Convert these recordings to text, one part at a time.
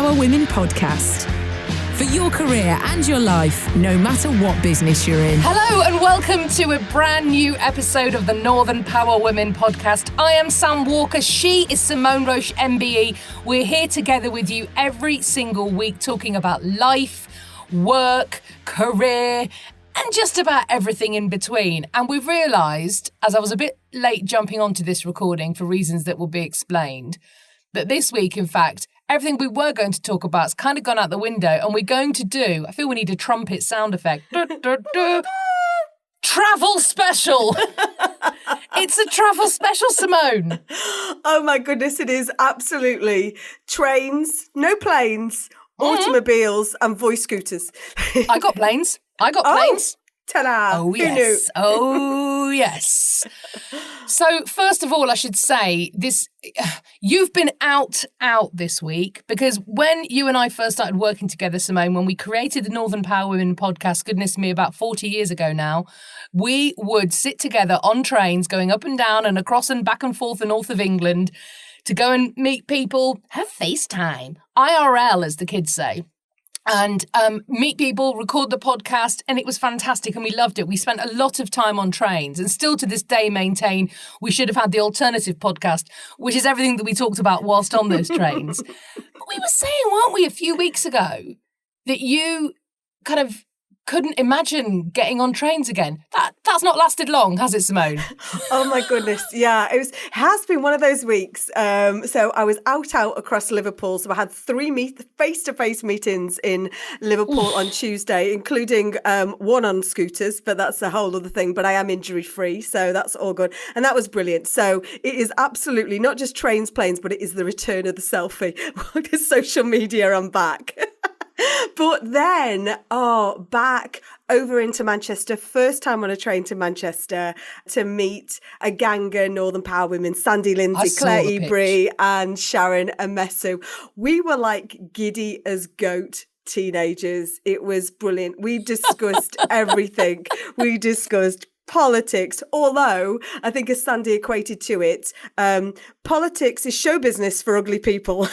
Power Women podcast. For your career and your life, no matter what business you're in. Hello and welcome to a brand new episode of the Northern Power Women podcast. I am Sam Walker. She is Simone Roche, MBE. We're here together with you every single week talking about life, work, career, and just about everything in between. And we've realised, as I was a bit late jumping onto this recording for reasons that will be explained, that this week, in fact, everything we were going to talk about has kind of gone out the window, and we're going to do, I feel we need a trumpet sound effect. Travel special. It's a travel special, Simone. Oh my goodness, it is absolutely. Trains, no planes, automobiles and voice scooters. I got planes. Ta-da. Oh, yes. Oh, yes. So, first of all, I should say, you've been out this week, because when you and I first started working together, Simone, when we created the Northern Power Women podcast, goodness me, about 40 years ago now, we would sit together on trains going up and down and across and back and forth the north of England to go and meet people, have FaceTime, IRL, as the kids say. And meet people, record the podcast, and it was fantastic and we loved it. We spent a lot of time on trains and still to this day maintain we should have had the alternative podcast, which is everything that we talked about whilst on those trains. But we were saying, weren't we, a few weeks ago, that you kind of couldn't imagine getting on trains again. That's not lasted long, has it, Simone? Oh my goodness, yeah. It has been one of those weeks. So I was out across Liverpool. So I had 3 face-to-face meetings in Liverpool on Tuesday, including one on scooters, but that's a whole other thing. But I am injury-free, so that's all good. And that was brilliant. So it is absolutely not just trains, planes, but it is the return of the selfie. Social media, I'm back. But then, back over into Manchester, first time on a train to Manchester to meet a gang of Northern Power Women, Sandy Lindsay, Claire Ebrey and Sharon Amesu. We were like giddy as goat teenagers. It was brilliant. We discussed everything. We discussed politics, although I think as Sandy equated to it, politics is show business for ugly people.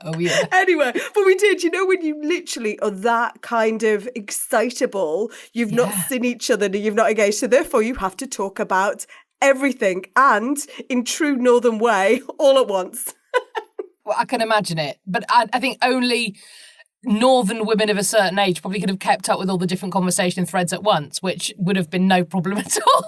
Oh, yeah. Anyway, but we did, when you literally are that kind of excitable, you've not seen each other and you've not engaged. So therefore you have to talk about everything and in true Northern way all at once. Well, I can imagine it. But I think only Northern women of a certain age probably could have kept up with all the different conversation threads at once, which would have been no problem at all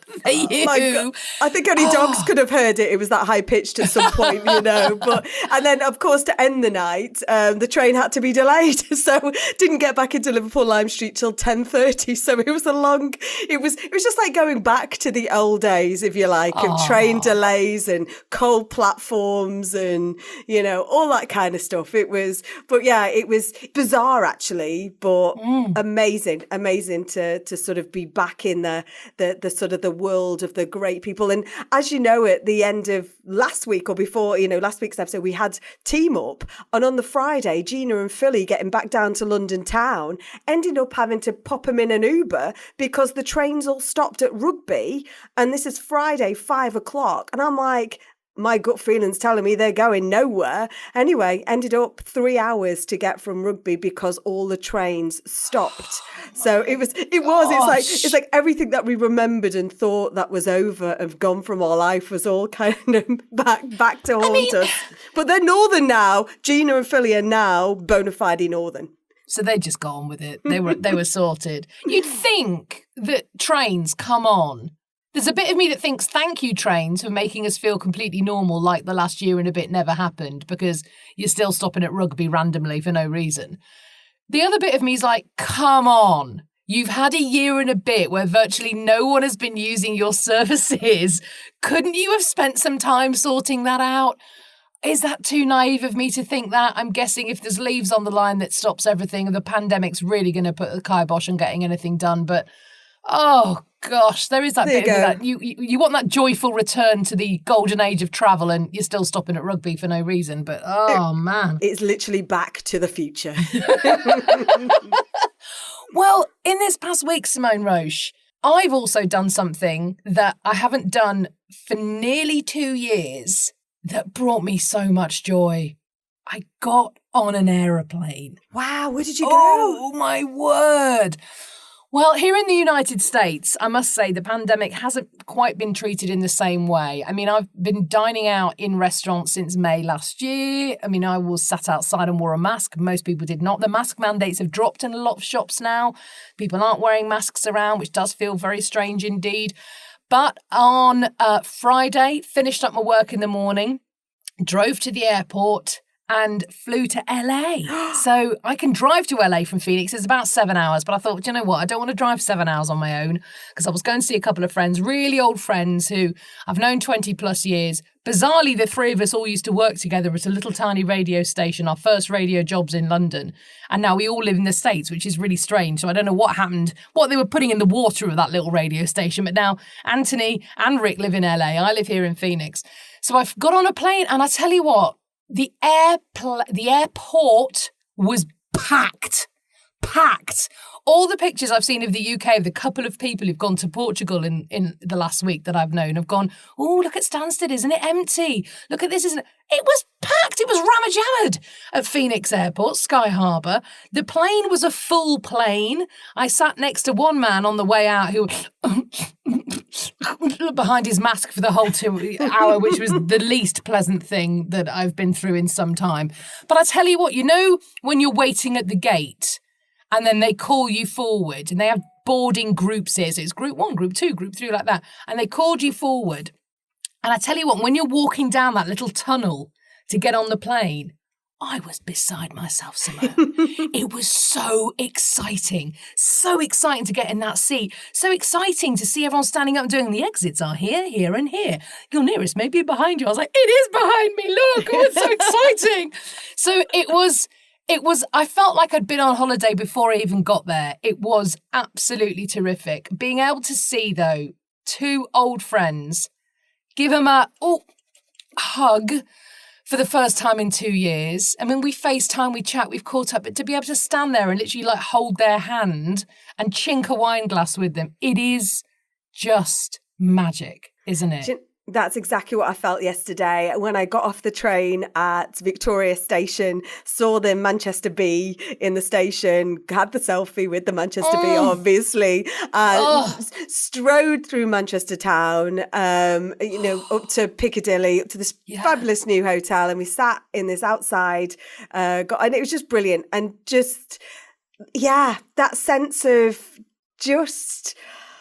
for you. My God. I think only dogs could have heard it. It was that high pitched at some point, But and then, of course, to end the night, the train had to be delayed, so didn't get back into Liverpool Lime Street till 10:30. So it was it was just like going back to the old days, if you like, of train delays and cold platforms and all that kind of stuff. It was bizarre actually, but amazing to sort of be back in the sort of the world of the great people. And as you know, at the end of last week or before, last week's episode, we had Team Up, and on the Friday, Gina and Philly getting back down to London town, ended up having to pop them in an Uber because the trains all stopped at Rugby, and this is Friday, 5:00, and I'm like, my gut feeling's telling me they're going nowhere. Anyway, ended up 3 hours to get from Rugby because all the trains stopped. So it's like everything that we remembered and thought that was over and gone from our life was all kind of back to haunt us. But they're Northern now. Gina and Philly are now bona fide Northern. So they just got on with it. They were sorted. You'd think that trains come on. There's a bit of me that thinks thank you, trains, for making us feel completely normal like the last year and a bit never happened, because you're still stopping at Rugby randomly for no reason. The other bit of me is like, come on. You've had a year and a bit where virtually no one has been using your services. Couldn't you have spent some time sorting that out? Is that too naive of me to think that? I'm guessing if there's leaves on the line that stops everything, the pandemic's really going to put the kibosh on getting anything done. But, oh, gosh, there is that bit of that. You want that joyful return to the golden age of travel, and you're still stopping at Rugby for no reason. But, man. It's literally back to the future. Well, in this past week, Simone Roche, I've also done something that I haven't done for nearly 2 years that brought me so much joy. I got on an aeroplane. Wow, where did you go? Oh, my word. Well, here in the United States, I must say the pandemic hasn't quite been treated in the same way. I mean, I've been dining out in restaurants since May last year. I mean, I was sat outside and wore a mask. Most people did not. The mask mandates have dropped in a lot of shops now. People aren't wearing masks around, which does feel very strange indeed. But on Friday, finished up my work in the morning, drove to the airport and flew to LA. So I can drive to LA from Phoenix. It's about 7 hours, but I thought, you know what? I don't want to drive 7 hours on my own because I was going to see a couple of friends, really old friends who I've known 20 plus years. Bizarrely, the three of us all used to work together at a little tiny radio station, our first radio jobs in London. And now we all live in the States, which is really strange. So I don't know what happened, what they were putting in the water of that little radio station. But now Anthony and Rick live in LA. I live here in Phoenix. So I got on a plane and I tell you what, the airport was packed. All the pictures I've seen of the UK of the couple of people who've gone to Portugal in the last week that I've known have gone, oh, look at Stansted, isn't it empty? Look at this, isn't it? It was packed. It was ramajammered at Phoenix Airport, Sky Harbour. The plane was a full plane. I sat next to one man on the way out who behind his mask for the whole 2 hour, which was the least pleasant thing that I've been through in some time. But I tell you what, you know, when you're waiting at the gate and then they call you forward and they have boarding groups here. So it's group 1, group 2, group 3, like that. And they called you forward. And I tell you what, when you're walking down that little tunnel to get on the plane, I was beside myself, Simone. It was so exciting to get in that seat. So exciting to see everyone standing up and doing the exits are here, here and here. Your nearest may be behind you. I was like, it is behind me, look, oh, it's so exciting. So it was, I felt like I'd been on holiday before I even got there. It was absolutely terrific. Being able to see, though, 2 old friends, give them a hug for the first time in 2 years. I mean, we FaceTime, we chat, we've caught up, but to be able to stand there and literally like hold their hand and chink a wine glass with them, it is just magic, isn't it? That's exactly what I felt yesterday when I got off the train at Victoria Station, saw the Manchester Bee in the station, had the selfie with the Manchester Bee, obviously, strode through Manchester town, up to Piccadilly, up to this fabulous new hotel, and we sat in this outside, and it was just brilliant. And just, that sense of just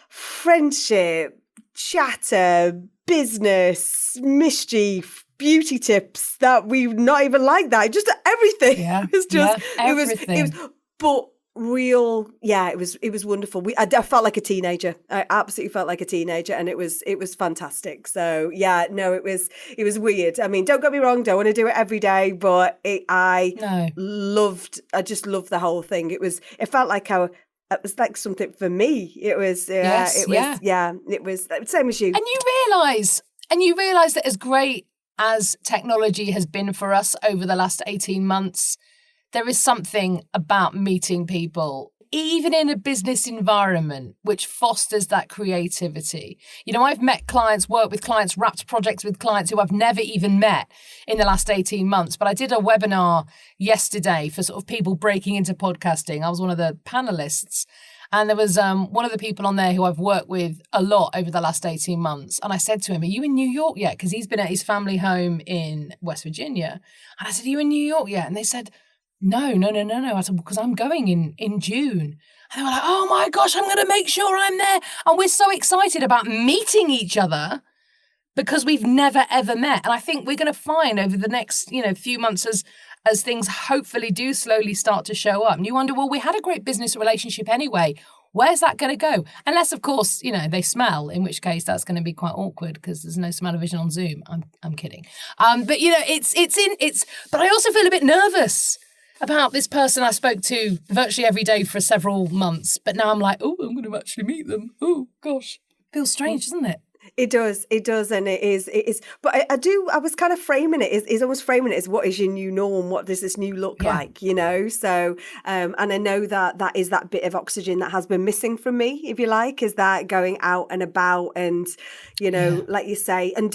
friendship, chatter, business, mischief, beauty tips that we not even like that. Just everything. It was just everything. It was but real. Yeah, it was wonderful. I felt like a teenager. I absolutely felt like a teenager, and it was fantastic. So it was weird. I mean, don't get me wrong, don't want to do it every day, but I just loved the whole thing. It felt like it was like something for me. It was same as you. And you realise that as great as technology has been for us over the last 18 months, there is something about meeting people, even in a business environment, which fosters that creativity. You know, I've met clients, worked with clients, wrapped projects with clients who I've never even met in the last 18 months. But I did a webinar yesterday for sort of people breaking into podcasting. I was one of the panelists. And there was one of the people on there who I've worked with a lot over the last 18 months. And I said to him, are you in New York yet? Because he's been at his family home in West Virginia. And I said, are you in New York yet? And they said, no. I said, because I'm going in June. And they were like, oh my gosh, I'm going to make sure I'm there. And we're so excited about meeting each other because we've never, ever met. And I think we're going to find over the next, few months as things hopefully do slowly start to show up. And you wonder, well, we had a great business relationship anyway. Where's that going to go? Unless, of course, they smell, in which case that's going to be quite awkward because there's no smell-o-vision on Zoom. I'm kidding. But, but I also feel a bit nervous about this person I spoke to virtually every day for several months. But now I'm like, oh, I'm going to actually meet them. Oh, gosh. Feels strange, doesn't it? It does, and it is. But I was kind of framing it, is almost framing it as what is your new norm? What does this new look like, you know? So, and I know that is that bit of oxygen that has been missing from me, if you like, is that going out and about and, you know, like you say, and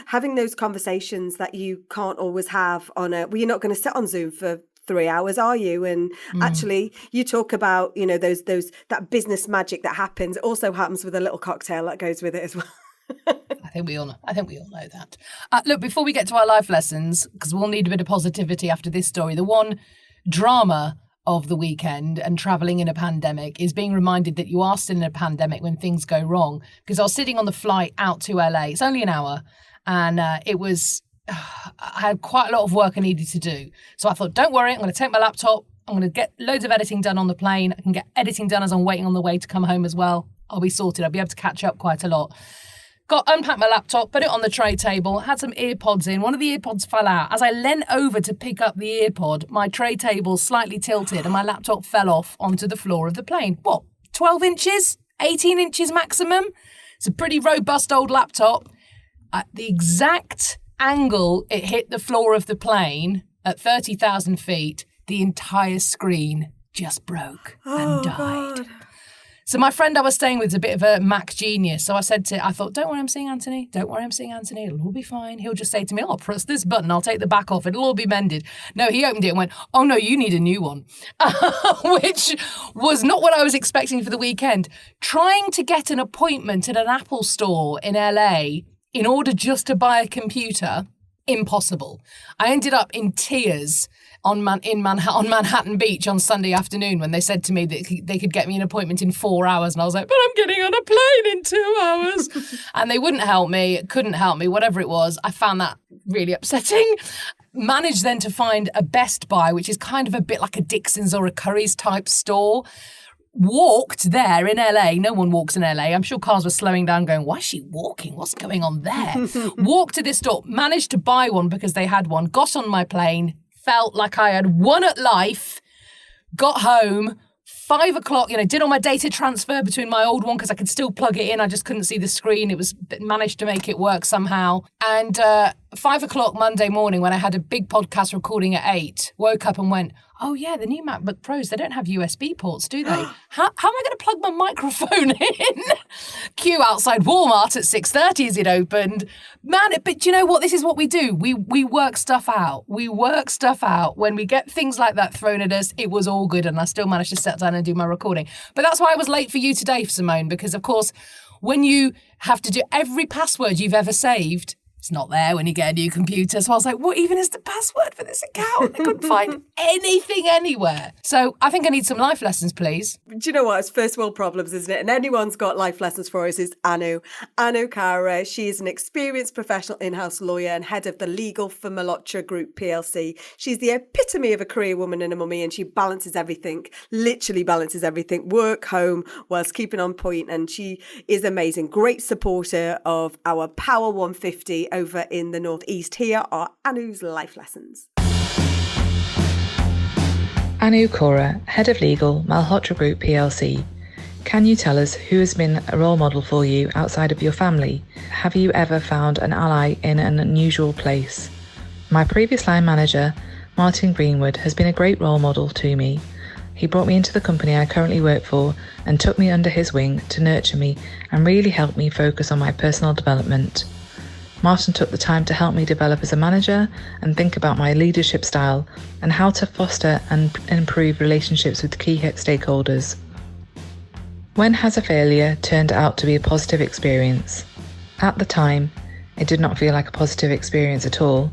having those conversations that you can't always have well, you're not going to sit on Zoom for 3 hours, are you? And actually, you talk about, you know, that business magic that happens. It also happens with a little cocktail that goes with it as well. I think we all know that. Look, before we get to our life lessons, because we'll need a bit of positivity after this story, the one drama of the weekend and travelling in a pandemic is being reminded that you are still in a pandemic when things go wrong. Because I was sitting on the flight out to LA. It's only an hour, and I had quite a lot of work I needed to do. So I thought, don't worry, I'm going to take my laptop. I'm going to get loads of editing done on the plane. I can get editing done as I'm waiting on the way to come home as well. I'll be sorted. I'll be able to catch up quite a lot. Unpacked my laptop, put it on the tray table, had some earpods in. One of the earpods fell out. As I leant over to pick up the earpod, my tray table slightly tilted and my laptop fell off onto the floor of the plane. 12 inches? 18 inches maximum? It's a pretty robust old laptop. At the exact angle it hit the floor of the plane at 30,000 feet, the entire screen just broke and died. God. So my friend I was staying with is a bit of a Mac genius. So I thought, don't worry, I'm seeing Anthony. Don't worry, I'm seeing Anthony. It'll all be fine. He'll just say to me, press this button. I'll take the back off. It'll all be mended. No, he opened it and went, oh no, you need a new one, which was not what I was expecting for the weekend. Trying to get an appointment at an Apple store in LA in order just to buy a computer, impossible. I ended up in tears on Manhattan Beach on Sunday afternoon when they said to me that they could get me an appointment in 4 hours. And I was like, but I'm getting on a plane in 2 hours. And they couldn't help me, whatever it was. I found that really upsetting. Managed then to find a Best Buy, which is kind of a bit like a Dixon's or a Curry's type store. Walked there in LA. No one walks in LA. I'm sure cars were slowing down going, why is she walking? What's going on there? Walked to this store, managed to buy one because they had one, got on my plane, felt like I had won at life, got home, 5 o'clock, did all my data transfer between my old one because I could still plug it in. I just couldn't see the screen. Managed to make it work somehow. And 5 o'clock Monday morning when I had a big podcast recording at 8, woke up and went, oh yeah, the new MacBook Pros, they don't have USB ports, do they? How am I going to plug my microphone in? Queue outside Walmart at 6:30 as it opened. Man, but you know what? This is what we do. We work stuff out. When we get things like that thrown at us, it was all good and I still managed to sit down and do my recording. But that's why I was late for you today, Simone, because of course, when you have to do every password you've ever saved, it's not there when you get a new computer. So I was like, what even is the password for this account? I couldn't find anything anywhere. So I think I need some life lessons, please. Do you know what? It's first world problems, isn't it? And anyone's got life lessons for us is Anu Kaura. She is an experienced professional in-house lawyer and head of the legal for Malhotra Group PLC. She's the epitome of a career woman and a mummy, and she balances everything, literally balances everything, work, home, whilst keeping on point. And she is amazing. Great supporter of our Power 150 over in the Northeast. Here are Anu's life lessons. Anu Kaura, Head of Legal, Malhotra Group PLC. Can you tell us who has been a role model for you outside of your family? Have you ever found an ally in an unusual place? My previous line manager, Martin Greenwood, has been a great role model to me. He brought me into the company I currently work for and took me under his wing to nurture me and really helped me focus on my personal development. Martin took the time to help me develop as a manager and think about my leadership style and how to foster and improve relationships with key stakeholders. When has a failure turned out to be a positive experience? At the time, it did not feel like a positive experience at all,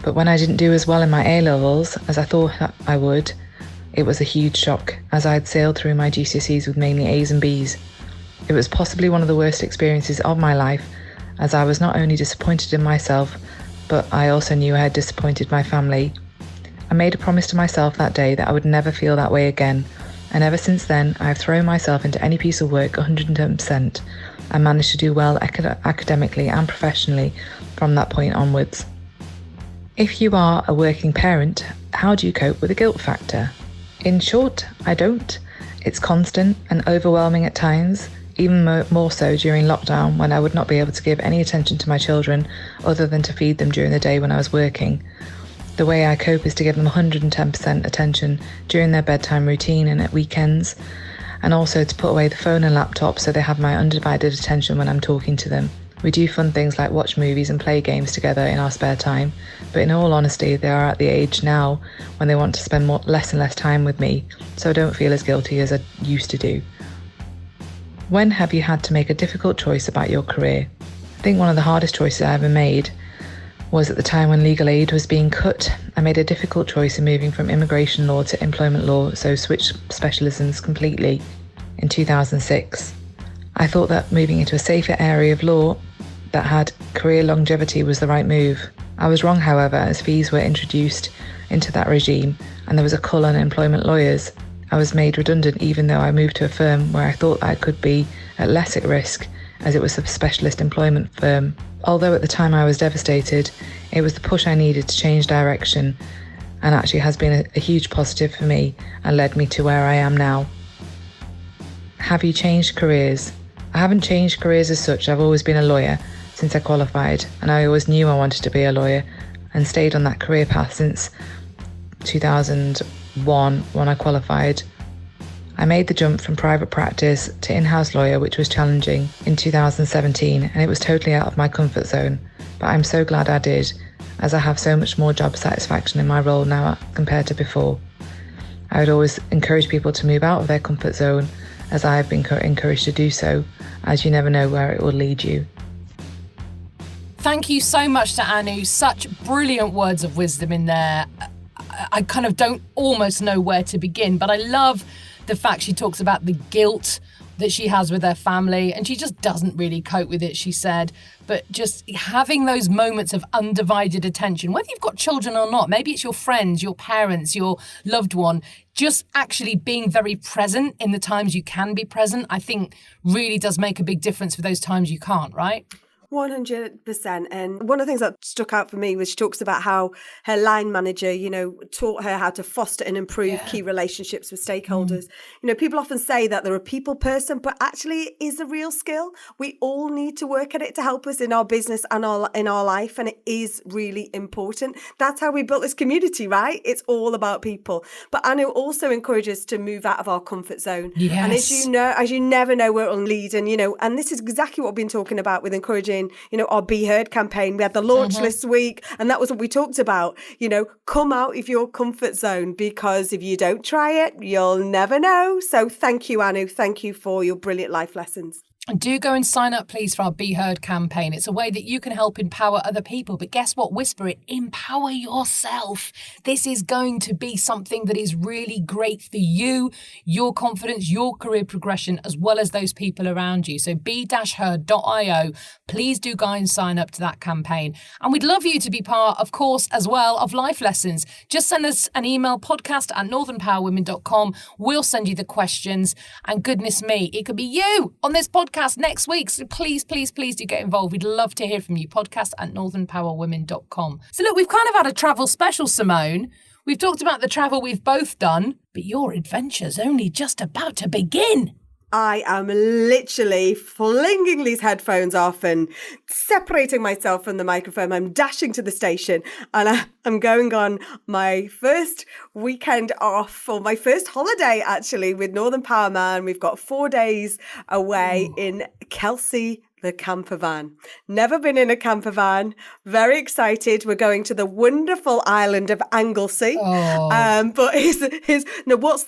but when I didn't do as well in my A-levels as I thought I would, it was a huge shock as I had sailed through my GCSEs with mainly A's and B's. It was possibly one of the worst experiences of my life, as I was not only disappointed in myself, but I also knew I had disappointed my family. I made a promise to myself that day that I would never feel that way again, and ever since then I have thrown myself into any piece of work 110% and managed to do well academically and professionally from that point onwards. If you are a working parent, how do you cope with the guilt factor? In short, I don't. It's constant and overwhelming at times. even more so during lockdown when I would not be able to give any attention to my children other than to feed them during the day when I was working. The way I cope is to give them 110% attention during their bedtime routine and at weekends, and also to put away the phone and laptop so they have my undivided attention when I'm talking to them. We do fun things like watch movies and play games together in our spare time, but in all honesty, they are at the age now when they want to spend less and less time with me, so I don't feel as guilty as I used to do. When have you had to make a difficult choice about your career? I think one of the hardest choices I ever made was at the time when legal aid was being cut. I made a difficult choice in moving from immigration law to employment law, so switched specialisms completely in 2006. I thought that moving into a safer area of law that had career longevity was the right move. I was wrong, however, as fees were introduced into that regime and there was a cull on employment lawyers. I was made redundant even though I moved to a firm where I thought I could be at less at risk as it was a specialist employment firm. Although at the time I was devastated, it was the push I needed to change direction and actually has been a huge positive for me and led me to where I am now. Have you changed careers? I haven't changed careers as such. I've always been a lawyer since I qualified, and I always knew I wanted to be a lawyer and stayed on that career path since 2001 when I qualified. I made the jump from private practice to in-house lawyer, which was challenging, in 2017, and it was totally out of my comfort zone. But I'm so glad I did, as I have so much more job satisfaction in my role now compared to before. I would always encourage people to move out of their comfort zone, as I have been encouraged to do so, as you never know where it will lead you. Thank you so much to Anu. Such brilliant words of wisdom in there. I kind of don't almost know where to begin, but I love the fact she talks about the guilt that she has with her family, and she just doesn't really cope with it, she said. But just having those moments of undivided attention, whether you've got children or not, maybe it's your friends, your parents, your loved one, just actually being very present in the times you can be present, I think really does make a big difference for those times you can't, right? 100%. And one of the things that stuck out for me was she talks about how her line manager, taught her how to foster and improve key relationships with stakeholders. People often say that they're a people person, but actually it is a real skill. We all need to work at it to help us in our business and in our life. And it is really important. That's how we built this community, right? It's all about people. But Anu also encourages us to move out of our comfort zone. Yes. And as you never know where it'll lead. And this is exactly what we've been talking about with encouraging our Be Heard campaign. We had the launch this week, and that was what we talked about. Come out of your comfort zone, because if you don't try it, you'll never know. So thank you, Anu. Thank you for your brilliant life lessons. And do go and sign up, please, for our Be Heard campaign. It's a way that you can help empower other people. But guess what? Whisper it. Empower yourself. This is going to be something that is really great for you, your confidence, your career progression, as well as those people around you. So be-heard.io. Please do go and sign up to that campaign. And we'd love you to be part, of course, as well, of Life Lessons. Just send us an email, podcast@northernpowerwomen.com. We'll send you the questions. And goodness me, it could be you on this podcast next week. So please do get involved. We'd love to hear from you. podcast@northernpowerwomen.com. So look, we've kind of had a travel special, Simone. We've talked about the travel we've both done, but your adventure's only just about to begin. I am literally flinging these headphones off and separating myself from the microphone. I'm dashing to the station, and I'm going on my first weekend off, or my first holiday actually, with Northern Power Man. We've got 4 days away in Kelsey, the camper van. Never been in a camper van. Very excited. We're going to the wonderful island of Anglesey. But what's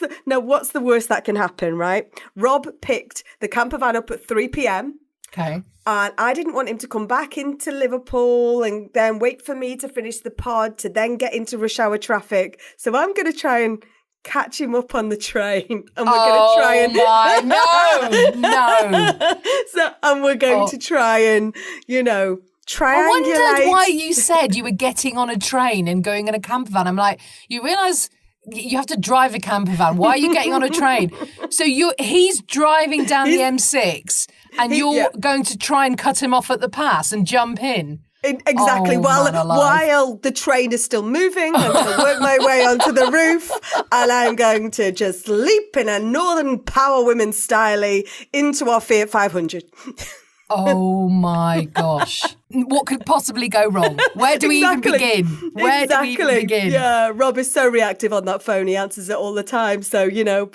the worst that can happen, right? Rob picked the camper van up at 3 p.m. Okay. And I didn't want him to come back into Liverpool and then wait for me to finish the pod to then get into rush hour traffic. So I'm going to try and catch him up on the train, and we're going to try and we're going to try and triangulate. I wondered why you said you were getting on a train and going in a camper van. I'm like, you realise you have to drive a camper van. Why are you getting on a train? So he's driving down the M6 and you're going to try and cut him off at the pass and jump in. Exactly. While the train is still moving, I'm going to work my way onto the roof, and I'm going to just leap in a Northern Power Women style into our Fiat 500. Oh my gosh. What could possibly go wrong? Where do we even begin? Where do we even begin? Yeah, Rob is so reactive on that phone. He answers it all the time. So,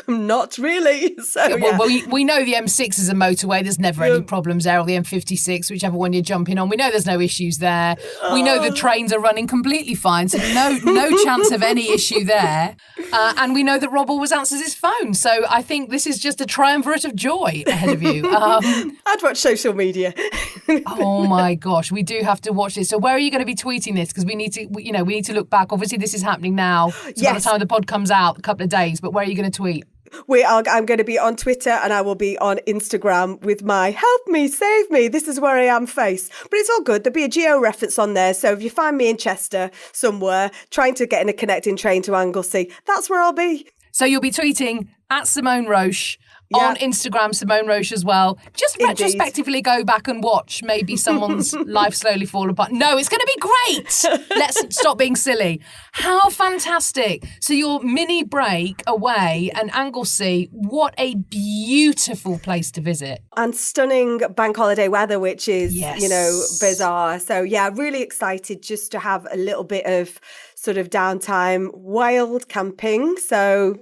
not really. So, Well, we know the M6 is a motorway. There's never any problems there, or the M56, whichever one you're jumping on. We know there's no issues there. We know the trains are running completely fine, so no chance of any issue there. And we know that Rob always answers his phone. So I think this is just a triumvirate of joy ahead of you. I'd watch social media. Oh my gosh, we do have to watch this. So where are you going to be tweeting this? Because we need to look back. Obviously, this is happening now. So by the time the pod comes out, a couple of days. But where are you going to tweet? I'm going to be on Twitter, and I will be on Instagram with my "Help me, save me, this is where I am" face. But it's all good. There'll be a geo-reference on there. So if you find me in Chester somewhere, trying to get in a connecting train to Anglesey, that's where I'll be. So you'll be tweeting at Simone Roche. On Instagram, Simone Roche as well. Just retrospectively go back and watch maybe someone's life slowly fall apart. No, it's going to be great. Let's stop being silly. How fantastic. So your mini break away and Anglesey, what a beautiful place to visit. And stunning bank holiday weather, which is, bizarre. So, really excited just to have a little bit of sort of downtime, wild camping. So,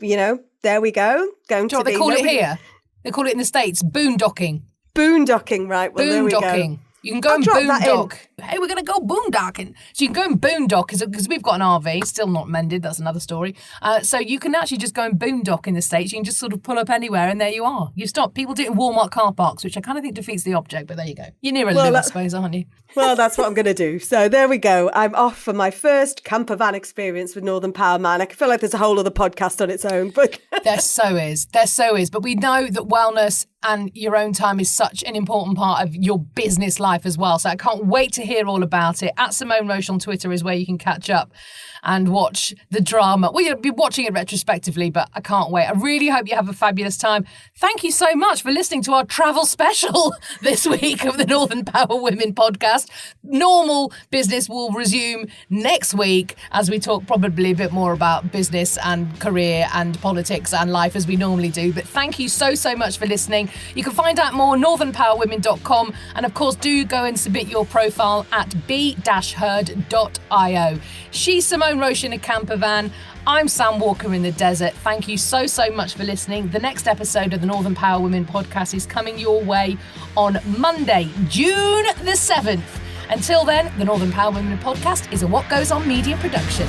there we go. They call it here? They call it in the States boondocking. Boondocking, right. Well, there we go. You can go and boondock. Hey, we're going to go boondocking. So you can go and boondock because we've got an RV, still not mended. That's another story. So you can actually just go and boondock in the States. You can just sort of pull up anywhere and there you are. You stop. People do it in Walmart car parks, which I kind of think defeats the object, but there you go. You're near a live, I suppose, aren't you? Well, that's what I'm going to do. So there we go. I'm off for my first camper van experience with Northern Power Man. I feel like there's a whole other podcast on its own. But There so is. But we know that wellness and your own time is such an important part of your business life as well. So I can't wait to hear all about it. At Simone Roche on Twitter is where you can catch up and watch the drama. Well, you'll be watching it retrospectively, but I can't wait. I really hope you have a fabulous time. Thank you so much for listening to our travel special this week of the Northern Power Women podcast. Normal business will resume next week as we talk probably a bit more about business and career and politics and life as we normally do. But thank you so much for listening. You can find out more northernpowerwomen.com, and of course do go and submit your profile at b-herd.io. She's Simone Roche in a camper van. I'm Sam Walker in the desert. Thank you so much for listening. The next episode of the Northern Power Women podcast is coming your way on Monday, June the 7th. Until then, the Northern Power Women podcast is a What Goes On media production.